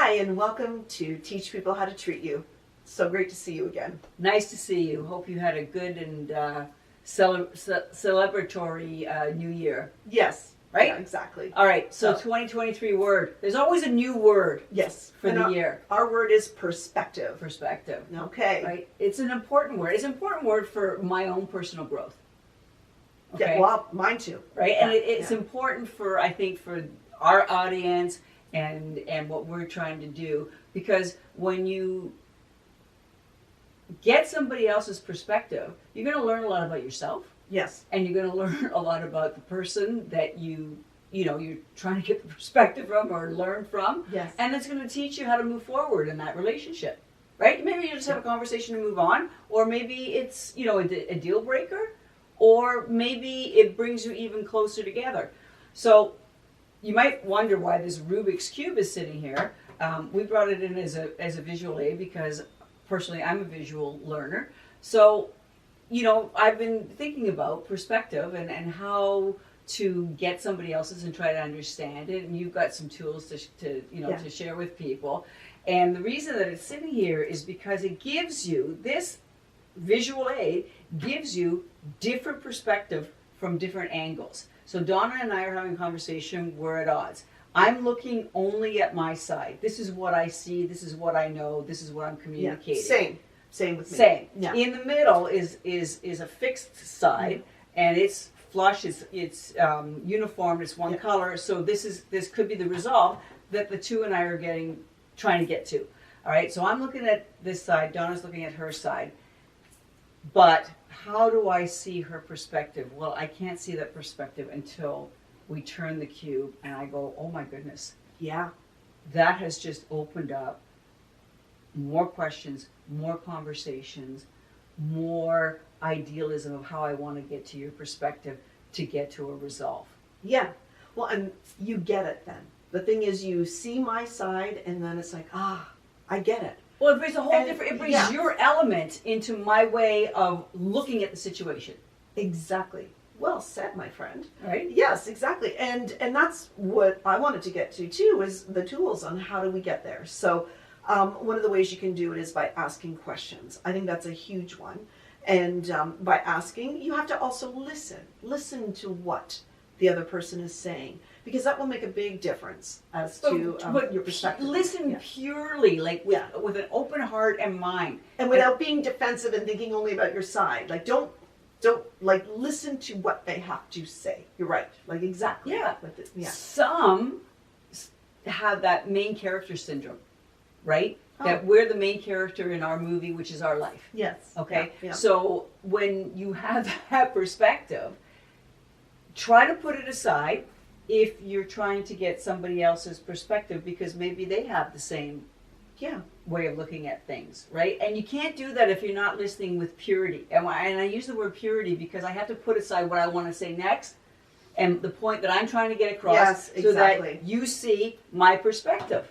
Hi, and welcome to Teach People How to Treat You. So great to see you again. Nice to see you. Hope you had a good and celebratory New Year. Yes. Right? Yeah, exactly. All right, so 2023 word. There's always a new word Yes. for and the year. Our word is perspective. Perspective. Okay. Right? It's an important word. It's an important word for my own personal growth. Okay? Yeah, well, mine too. Right? Yeah, And it's important for, I think, for our audience and what we're trying to do. Because when you get somebody else's perspective, you're going to learn a lot about yourself. Yes. And you're going to learn a lot about the person that you're trying to get the perspective from or learn from. Yes. And it's going to teach you how to move forward in that relationship, right? Maybe you just have a conversation to move on, or maybe it's, a deal breaker, or maybe it brings you even closer together. So you might wonder why this Rubik's Cube is sitting here. We brought it in as a visual aid because personally I'm a visual learner. So I've been thinking about perspective and how to get somebody else's and try to understand it. And you've got some tools to share with people. And the reason that it's sitting here is because it gives you, this visual aid gives you different perspective from different angles. So Donna and I are having a conversation, we're at odds. I'm looking only at my side. This is what I see, this is what I know, this is what I'm communicating. Yeah. Same with me. Same. Yeah. In the middle is a fixed side, and it's flush. It's uniform. It's one color. So this could be the resolve that the two and I are trying to get to. All right. So I'm looking at this side. Donna's looking at her side. But how do I see her perspective? Well, I can't see that perspective until we turn the cube, and I go, oh my goodness. Yeah. That has just opened up more questions, more conversations, more idealism of how I want to get to your perspective to get to a resolve. Yeah. Well, and you get it then. The thing is, you see my side, and then it's like, I get it. Well, it brings it brings your element into my way of looking at the situation. Exactly. Well said, my friend. Right? Yes, exactly. And that's what I wanted to get to too, is the tools on how do we get there. So one of the ways you can do it is by asking questions. I think that's a huge one. And by asking, you have to also listen to what the other person is saying, because that will make a big difference as to your perspective. Listen purely, with an open heart and mind. And without being defensive and thinking only about your side. Like, don't listen to what they have to say. You're right. Like, exactly. Yeah. Some have that main character syndrome, right? That we're the main character in our movie, which is our life. Yes. Okay? Yeah. So when you have that perspective, try to put it aside if you're trying to get somebody else's perspective, because maybe they have the same way of looking at things, right? And you can't do that if you're not listening with purity. And I use the word purity because I have to put aside what I want to say next and the point that I'm trying to get across, so that you see my perspective.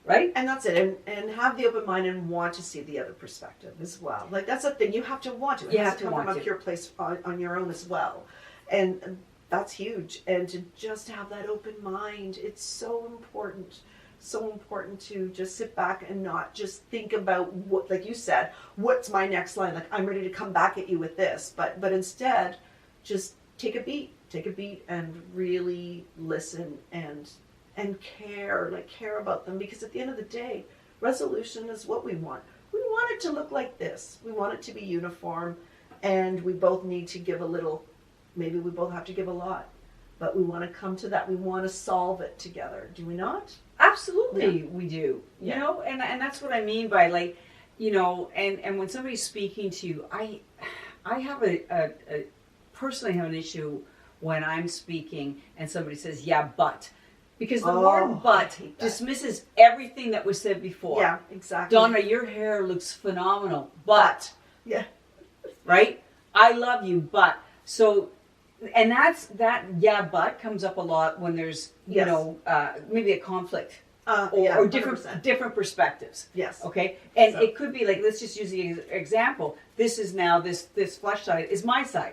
Right? And that's it. And have the open mind and want to see the other perspective as well. Like, that's the thing. You have to want to. It has to come from a pure place on your own as well. And that's huge. And to just have that open mind, it's so important. So important to just sit back and not just think about what, like you said, what's my next line? Like, I'm ready to come back at you with this. But instead, just take a beat and really listen and care about them, because at the end of the day, resolution is what we want. We want it to look like this. We want it to be uniform, and we both need to give a little. Maybe we both have to give a lot, but we want to come to that. We want to solve it together. Do we not? Absolutely, we do. You know, and that's what I mean by, like, and when somebody's speaking to you, I have personally have an issue when I'm speaking and somebody says, yeah, but. Because the word but dismisses everything that was said before. Yeah, exactly. Donna, your hair looks phenomenal, but. Yeah. Right? I love you, but. So, and but comes up a lot when there's, maybe a conflict. Or different perspectives. Yes. Okay? And it could be like, let's just use the example. This is now, this flush side is my side.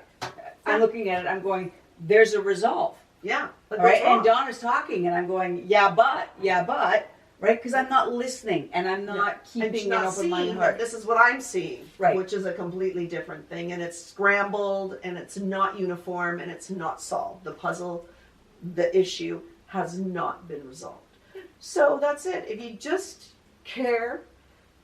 I'm looking at it, I'm going, there's a resolve. Yeah. All right, and Donna's talking, and I'm going, yeah, but. right? Because I'm not listening and I'm not keeping an open mind heart. This is what I'm seeing, Right. which is a completely different thing, and it's scrambled, and it's not uniform, and it's not solved. The puzzle, the issue has not been resolved. So that's it. If you just care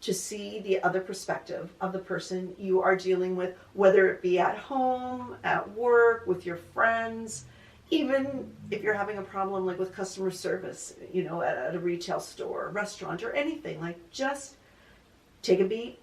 to see the other perspective of the person you are dealing with, whether it be at home, at work, with your friends, even if you're having a problem like with customer service, you know, at a retail store, a restaurant, or anything, like just take a beat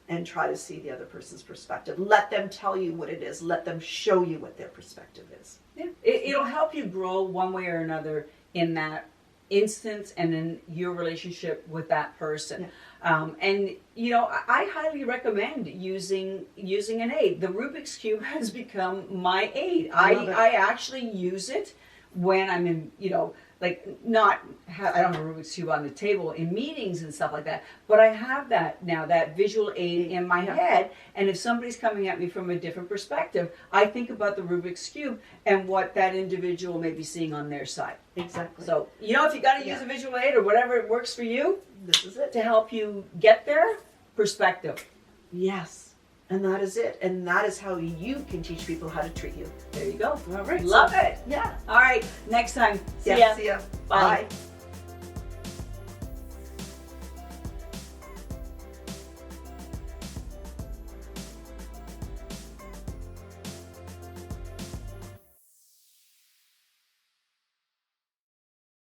and try to see the other person's perspective. Let them tell you what it is. Let them show you what their perspective is. Yeah. It'll help you grow one way or another in that instance and in your relationship with that person. Yeah. And you know, I highly recommend using an aid. The Rubik's Cube has become my aid. I actually use it when I'm in, you know, like I don't have a Rubik's Cube on the table in meetings and stuff like that, but I have that now, that visual aid in my head, and if somebody's coming at me from a different perspective, I think about the Rubik's Cube and what that individual may be seeing on their side. Exactly. So, you know, if you got to use a visual aid or whatever it works for you, this is it. to help you get there, perspective. Yes. And that is it. And that is how you can teach people how to treat you. There you go. All right. Love it. Yeah. All right. Next time. See Yeah, ya. see ya. Bye. Bye.